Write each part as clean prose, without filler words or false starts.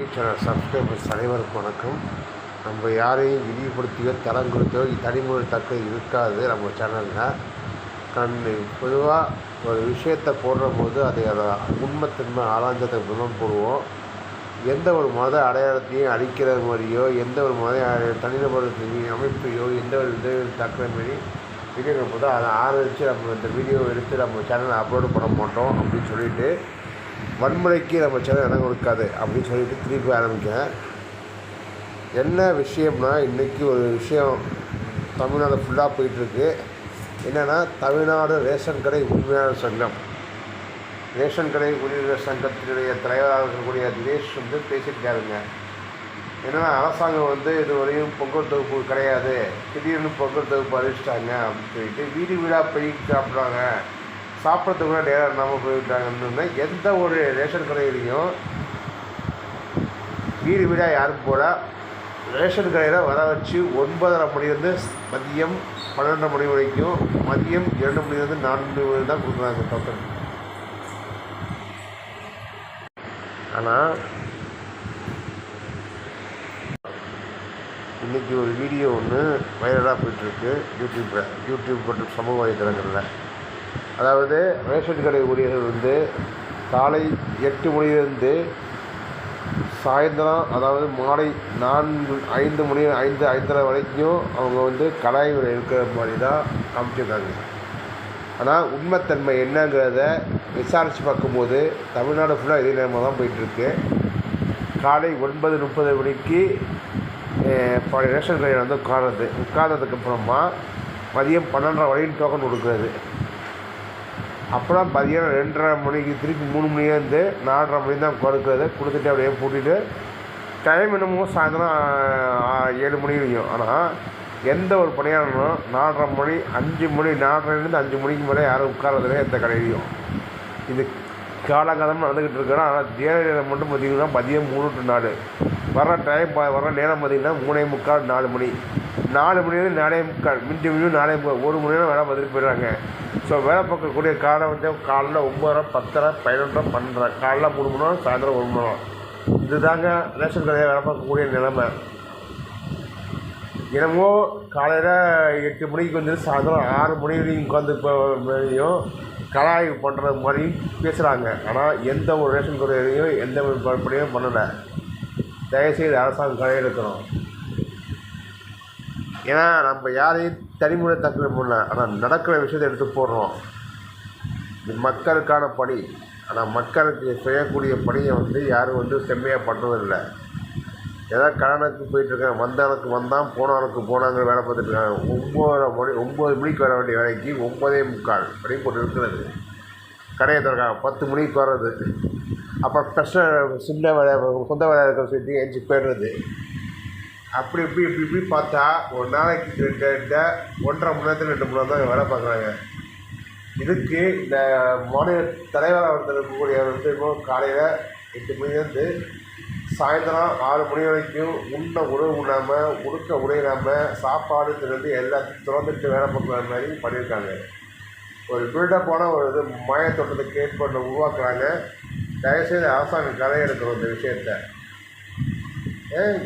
Channel subscribers அனைவருக்கும் வணக்கம். நம்ம யாரையும் இழிவுபடுத்தியோ தரம் கொடுத்தோ தனிமொழி தக்க இருக்காது நம்ம சேனலில். பொதுவாக ஒரு விஷயத்தை போடுற போது அதை உண்மைத்தன்மை ஆராய்ஞ்சதை போடுவோம். எந்த ஒரு மத அடையாளத்தையும் அழிக்கிற மாதிரியோ எந்த ஒரு மத தனிநபர் அமைப்பையோ எந்த ஒரு இது தக்கிற மாரி வீடியோ போது அதை ஆரம்பித்து நம்ம இந்த வீடியோ எடுத்து நம்ம சேனலில் அப்லோடு பண்ண மாட்டோம் அப்படின்னு சொல்லிட்டு வன்முறைக்கு நம்ம சேனல் இடம் கொடுக்காது அப்படின்னு சொல்லிட்டு திருப்பி ஆரம்பிக்கிறேன். என்ன விஷயம்னா, இன்றைக்கி ஒரு விஷயம் தமிழ்நாடு ஃபுல்லாக போயிட்டுருக்கு. என்னென்னா, தமிழ்நாடு ரேஷன் கடை உரிமையாளர் சங்கம், ரேஷன் கடை உரிமையாளர் சங்கத்தினுடைய தலைவராக இருக்கக்கூடிய தினேஷ் பேசியிருக்காருங்க. என்னென்னா, அரசாங்கம் இதுவரையும் பொங்கல் தொகுப்பு கிடையாது, திடீர்னு பொங்கல் தொகுப்பு அறிவிச்சிட்டாங்க அப்படின்னு சொல்லிட்டு வீடு வீடாக போய் சாப்பிட்றாங்க, சாப்பிட்றதுக்கு கூட நேரம் இல்லாமல் போய்விட்டாங்கன்னு எந்த ஒரு ரேஷன் கடையிலையும் வீடு வீடாக யாரும் போல ரேஷன் கடையில் வர வச்சு 9:30 மணிலேருந்து மதியம் 12 மணி வரைக்கும், மதியம் 2 மணிலேருந்து 4 மணி தான் கொடுக்குறாங்க டோக்கன். ஆனால் இன்றைக்கி ஒரு வீடியோ ஒன்று வைரலாக போயிட்டுருக்கு யூடியூப் மற்றும் சமூக வலைத்தளங்களில். அதாவது ரேஷன் கடை ஊழியர்கள் காலை 8 மணிலேருந்து சாயந்தரம், அதாவது மாலை 5 மணி 5:30 வரைக்கும் அவங்க கடாயில் இருக்கிற மாதிரி தான் காமிச்சிருக்காங்க. ஆனால் உண்மைத்தன்மை என்னங்கிறத விசாரித்து பார்க்கும்போது தமிழ்நாடு ஃபுல்லாக இதே நேரமாக தான் போயிட்டுருக்கு. காலை 9:30 மணிக்கு ரேஷன் கடையில் உட்கார்ந்ததுக்கப்புறமா மதியம் 12:30 வரைக்கும் டோக்கன் கொடுக்குறது. அப்புறம் மதியம் 2:30 மணிக்கு திருப்பி 3 மணிலேருந்து 4:30 மணி தான் கொடுத்துட்டு அப்படியே பூட்டிட்டு டைம் என்னமோ சாயந்தரம் 7 மணி வரையும். ஆனால் எந்த ஒரு பணியாளரும் 4:30 மணி 5 மணி 4:30லேருந்து 5 மணிக்கு மேலே யாரும் உட்காரதில்லை எந்த கடையிலையும். இது காலகாலமாக நடந்துக்கிட்டு இருக்கிறோம். ஆனால் தேவையான மட்டும் பார்த்திங்கன்னா மதியம் 3 to 4 வர நேரம் பார்த்திங்கன்னா 3:45 4 மணி, 4 மணிலேருந்து 4:45 மிஞ்சி 4:45 1 மணி நேரம் வேலை பார்த்துட்டு போயிடுறாங்க. ஸோ வேலை பார்க்கக்கூடிய காலம் காலைல 9:30 10:30 11:00 12:30, காலைல 3 மணி நேரம், சாயந்தரம் 1 மணி நேரம். இதுதாங்க ரேஷன் கடையை வேலை பார்க்கக்கூடிய நிலைமை. என்னமோ காலையில் 8 மணிக்கு சாயந்தரம் 6 மணி வரைக்கும் உட்காந்து கலாய்வு பண்ணுற மாதிரி பேசுகிறாங்க. ஆனால் எந்த ஒரு ரேஷன் கடையிலையும் எந்த ஒரு படியும் பண்ணலை. தயவுசெய்து அரசாங்கம் கடையில் இருக்கணும். ஏன்னா நம்ம யாரையும் தனிமுறை தக்க முடியல, ஆனால் நடக்கிற விஷயத்தை எடுத்து போடுறோம். இது மக்களுக்கான பணி. ஆனால் மக்களுக்கு செய்யக்கூடிய பணியை யாரும் செம்மையாக பண்ணுறதில்லை. ஏதாவது கடனுக்கு போயிட்டுருக்காங்க, வந்தவனுக்கு வந்தான் போனவனுக்கு போனாங்க வேலை பார்த்துட்ருக்காங்க. 9 மணிக்கு வர வேண்டிய வேலைக்கு 9:45 மணி போட்டு இருக்கிறது. கடையை திறக்காங்க 10 மணிக்கு வர்றது. அப்புறம் சின்ன வேலை சொந்த வேலை இருக்கிற சொல்லி எஞ்சி போய்டுறது. அப்படி இப்படி பார்த்தா ஒரு நாளைக்கு 1.5 மணி நேரத்தில் 2 மணி நேரம் தான் வேலை பார்க்குறாங்க. இதுக்கு இந்த மாநில தலைவராக இருக்கக்கூடிய காலையில் 8 மணிலேருந்து சாயந்தரம் 6 மணி வரைக்கும் உணவு உண்ணாமல், உடுக்க உடையிடாமல், சாப்பாடு திறந்து எல்லாத்தையும் திறந்துட்டு வேலை பார்க்குற மாதிரி பண்ணியிருக்காங்க. ஒரு பில்டப்பான ஒரு மாயத்தோட்டத்தை கிரியேட் பண்ண உருவாக்குறாங்க. தயவுசெய்து அரசாங்கம் கதை எடுக்கணும் இந்த விஷயத்தை.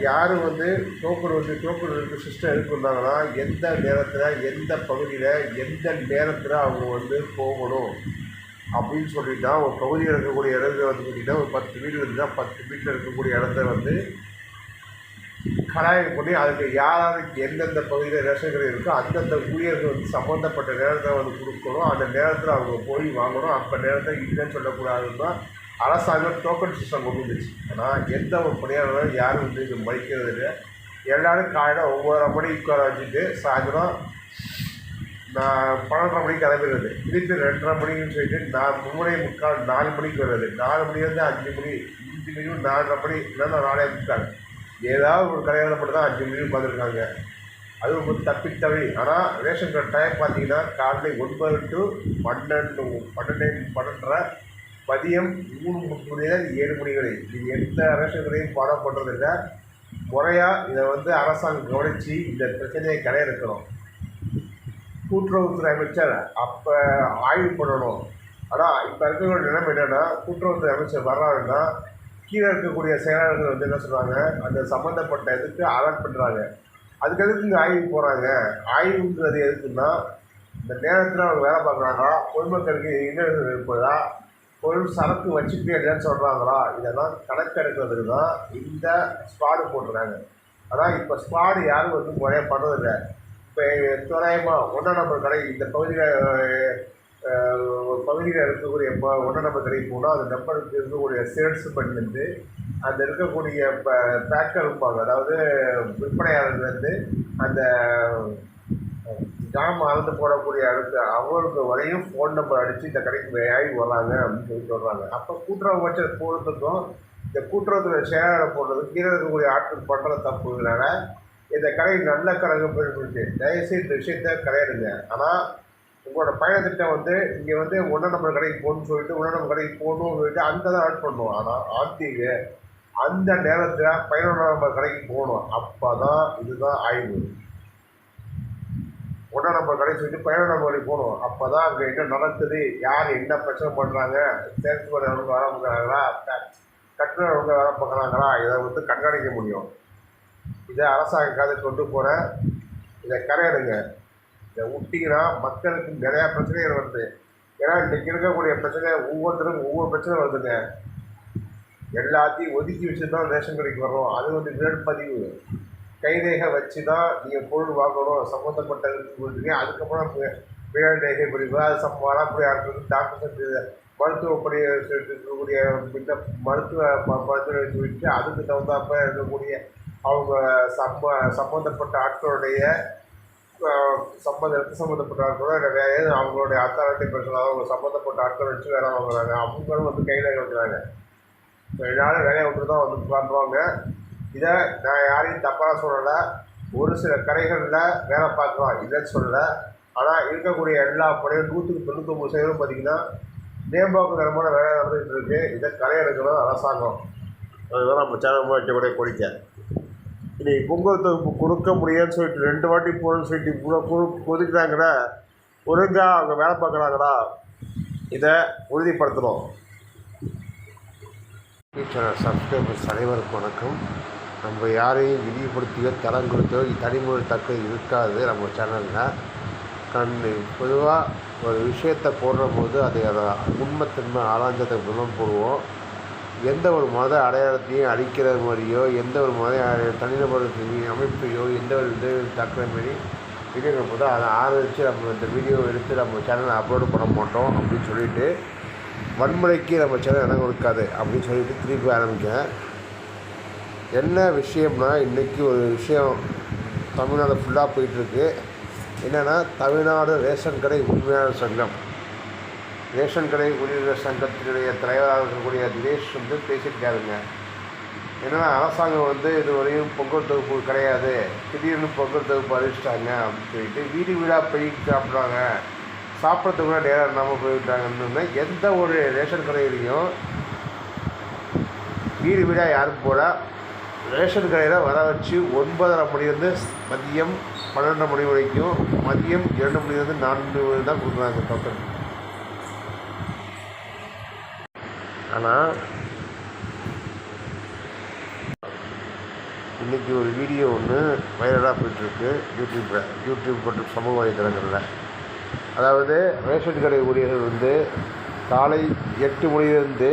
யாரும் டோக்கன் சிஸ்டம் எடுத்துருந்தாங்கன்னா எந்த நேரத்தில் எந்த பகுதியில் எந்த நேரத்தில் அவங்க போகணும் அப்படின்னு சொல்லிட்டா, ஒரு பகுதியில் இருக்கக்கூடிய இடத்துல பார்த்திங்கன்னா ஒரு 10 வீடு இருந்தால் 10 வீட்டில் இருக்கக்கூடிய இடத்த கடாயம் பண்ணி அதுக்கு யாராருக்கு எந்தெந்த பகுதியில் ரேஷன் கடை இருக்கோ அந்தந்த ஊழியர்கள் சம்மந்தப்பட்ட நேரத்தில் கொடுக்கணும். அந்த நேரத்தில் அவங்க போய் வாங்கணும். அப்போ நேரத்தில் இல்லைன்னு சொல்லக்கூடாதுன்னு தான் அரசாங்கம் டோக்கன் சிஸ்டம் கொண்டு வந்துச்சு. ஆனால் எந்த ஒரு பணியாளரும் யாரும் இது மதிக்கிறது இல்லை. எல்லோரும் காலையில் 9:30 மணிக்கு உட்கார வச்சுட்டு சாயந்தரம் 12:30 மணிக்கு கிளம்பிடுறது. திருப்பி 2:30 மணிக்குன்னு சொல்லிட்டு 3:45 4 மணிக்கு வர்றது. 4 மணிலேருந்து 5 மணி 4:30 மணி இல்லைன்னா 4:45. ஏதாவது ஒரு கல்யாணம் மட்டும் தான் 5 மணி உட்காந்துருக்காங்க. அது ஒரு தப்பி. ஆனால் ரேஷன் கடை டைம் பார்த்திங்கன்னா காலையில் 9 to 12:30 மதியம் 3 மணி 7 மணி வரை. இது எந்த ரேஷன் கடையும் ஃபாலோ பண்ணுறதில்லை. முறையாக இதை அரசாங்கம் கவனித்து இந்த பிரச்சனையை கடைய இருக்கணும். கூட்டுறவுத்துறை அமைச்சர் அப்போ ஆய்வு பண்ணணும். ஆனால் இப்போ இருக்கிற நிலைமை என்னென்னா, கூட்டுறவுத்துறை அமைச்சர் வர்றாருன்னா கீழே இருக்கக்கூடிய செயலாளர்கள் வந்து என்ன சொல்கிறாங்க, அந்த சம்மந்தப்பட்ட இதுக்கு அலர்ட் பண்ணுறாங்க. அதுக்கு எதுக்கு இங்கே ஆய்வு போகிறாங்க? ஆய்வுங்கிறது எதுக்குன்னா, இந்த நேரத்தில் அவங்க வேலை பார்க்குறாங்களா, பொதுமக்களுக்கு இன்னும் இருப்பதா, பொருள் சரக்கு வச்சுக்கிட்டே இல்லைன்னு சொல்கிறாங்களா, இதெல்லாம் கணக்கெடுக்கிறதுக்கு தான் இந்த ஸ்குவாடு போட்டுருக்காங்க. ஆனால் இப்போ ஸ்குவாடு யாரும் வந்து முறையாக பண்ணுறதில்லை. இப்போ தோராயமாக 1ஆம் நம்பர் கடை இந்த பகுதியில் இருக்கக்கூடிய 1ஆம் நம்பர் கடைக்கு போனால் அந்த நம்பருக்கு இருக்கக்கூடிய சேல்ஸ்மேன்லேருந்து அந்த இருக்கக்கூடிய பேக்கர் இருப்பாங்க, அதாவது விற்பனையாளர்லேருந்து அந்த ஜாம் அளந்து போடக்கூடிய அடுத்து அவங்களுக்கு வரையும் ஃபோன் நம்பர் அடித்து இந்த கடைக்கு ஆகி வர்றாங்க அப்படின்னு சொல்லி சொல்கிறாங்க. அப்போ கூட்டுறவு வச்சல் போடுறதுக்கும் இந்த கூட்டுறவுத்துறை செயலாளர் போடுறதுக்கும் கீழே இருக்கக்கூடிய ஆட்கள் பண்ணுற தப்புனால இந்த கடை நல்ல கடை போயிட்டு தயவுசெய்து இந்த விஷயத்த கிடையாதுங்க. ஆனால் உங்களோட பயணத்திட்டம் வந்து இங்கே வந்து 1ஆம் நம்பர் கடைக்கு போகணும்னு சொல்லிட்டு 1ஆம் நம்பர் கடைக்கு போகணும்னு சொல்லிட்டு அங்கே தான் ஆட் பண்ணுவோம். ஆனால் ஆர்டிக்கு அந்த நேரத்தில் 11ஆம் நம்பர் கடைக்கு போகணும். அப்போ தான் இதுதான் ஆய்வு. 1ஆம் நம்பர் கடைக்கு சொல்லிட்டு 11ஆம் நம்பர் கடைக்கு போகணும். அப்போ தான் அங்கே என்ன நடக்குது, யார் என்ன பிரச்சனை பண்ணுறாங்க, சேல்ஸ்மேன் அவங்க வேலை பார்க்குறாங்களா, கட்டுனர் அவங்க வேலை பார்க்குறாங்களா, இதை வந்து கண்காணிக்க முடியும். இதை அரசாங்க காதை கொண்டு போகிற இதை கரையிடுங்க. இதை விட்டிங்கன்னா மக்களுக்கு நிறையா பிரச்சனைகள் வருது. ஏன்னா இன்றைக்கி இருக்கக்கூடிய பிரச்சனை ஒவ்வொருத்தருக்கும் ஒவ்வொரு பிரச்சனை வருதுங்க. எல்லாத்தையும் ஒதுக்கி வச்சு தான் ரேஷன் கடைக்கு வர்றோம். அது வந்து வேட்பதிவு கைரேகை வச்சு தான் நீங்கள் பொருள் வாங்கணும் சம்மந்தப்பட்டது கொடுத்துருங்க. அதுக்கப்புறம் பிழை ரேகை பிடிப்பு அது வரக்கூடிய ஆட்களுக்கு டாக்டர் மருத்துவ பணி இருக்கக்கூடிய இந்த மருத்துவ பரிந்துரை வச்சு அதுக்கு தகுந்தாப்ப இருக்கக்கூடிய அவங்க சம்மந்தப்பட்ட ஆட்களுடைய சம்மந்தப்பட்ட ஆட்களோட வேறு அவங்களுடைய அத்தாரிட்டி பிரச்சனை அவங்க சம்மந்தப்பட்ட ஆட்கள் வச்சு வேலை வாங்குறாங்க. அவங்களும் வந்து கையில் வைக்கிறாங்க. ஸோ இதனால் வேலையை விட்டு தான் வந்து பண்ணுவாங்க. இதை நான் யாரையும் தப்பாக சொல்லலை. ஒரு சில கடைகளில் வேலை பார்க்கலாம் இல்லைன்னு சொல்லலை. ஆனால் இருக்கக்கூடிய எல்லா படையும் 199% பார்த்திங்கன்னா மேம்பாக்குதரமான வேலை நடந்துகிட்டு இருக்குது. இதை கடையெடுக்கணும் அரசாங்கம். அதுதான் நம்ம சேனல் வைக்கக்கூடிய கோரிக்கை. இன்றைக்கி பொங்கல் தொகுப்பு கொடுக்க முடியாதுன்னு சொல்லிட்டு 2 வாட்டி போகணும்னு சொல்லிட்டு இவ்வளோ கொதிக்கிறாங்கன்னா ஒழுங்காக அவங்க வேலை பார்க்குறாங்களா, இதை உறுதிப்படுத்தணும். சேனல் சப்ஸ்கிரைபர்ஸ் அனைவருக்கும் வணக்கம். நம்ம யாரையும் இழிவுபடுத்தியோ தரம் கொடுத்தோ தனிமொழி தக்க இருக்காது நம்ம சேனலில். பொதுவாக ஒரு விஷயத்தை போடுற போது அதை உண்மைத்தன்மை ஆராய்ஞ்சதை மூலம் போடுவோம். எந்த ஒரு மத அடையாளத்தையும் அழிக்கிற மாதிரியோ எந்த ஒரு மத தனிநபர் அமைப்பையோ எந்த ஒரு இது தக்குற மாரி வீடியோ போதோ அதை ஆரம்பித்து நம்ம இந்த வீடியோ எடுத்து நம்ம சேனலில் அப்லோடு பண்ண மாட்டோம் அப்படின்னு சொல்லிவிட்டு வன்முறைக்கு நம்ம சேனல் இடம் கொடுக்காது அப்படின்னு சொல்லிட்டு திருப்பி ஆரம்பிக்கிறேன். என்ன விஷயம்னா, இன்றைக்கி ஒரு விஷயம் தமிழ்நாடு ஃபுல்லாக போயிட்டுருக்கு. என்னென்னா, தமிழ்நாடு ரேஷன் கடை உரிமையாளர் சங்கம், ரேஷன் கடை உரிமையாளர் சங்கத்தினுடைய தலைவராக இருக்கக்கூடிய தினேஷ் வந்து பேசியிருக்காருங்க. என்னென்னா, அரசாங்கம் வந்து இதுவரையும் பொங்கல் தொகுப்பு கிடையாது, திடீர்னு பொங்கல் தொகுப்பு அறிவிச்சிட்டாங்க அப்படின்னு சொல்லிட்டு வீடு வீடாக போய் சாப்பிட்றாங்க, சாப்பிட்றதுக்கு கூட நேரம் இல்லாமல் போயிட்டாங்கன்னு. எந்த ஒரு ரேஷன் கடையிலையும் வீடு வீடாக யாரும் போல ரேஷன் கடையில் வர வச்சு 9:30 மணிலேருந்து மதியம் 12 மணி வரைக்கும், மதியம் 2 மணிலேருந்து 4 மணி தான் கொடுக்குறாங்க டோக்கன். ஆனால் இன்றைக்கி ஒரு வீடியோ ஒன்று வைரலாக போயிட்டுருக்கு யூடியூப் மற்றும் சமூக வலைதளங்களில். அதாவது ரேஷன் கடை ஊழியர்கள் வந்து காலை 8 மணிலேருந்து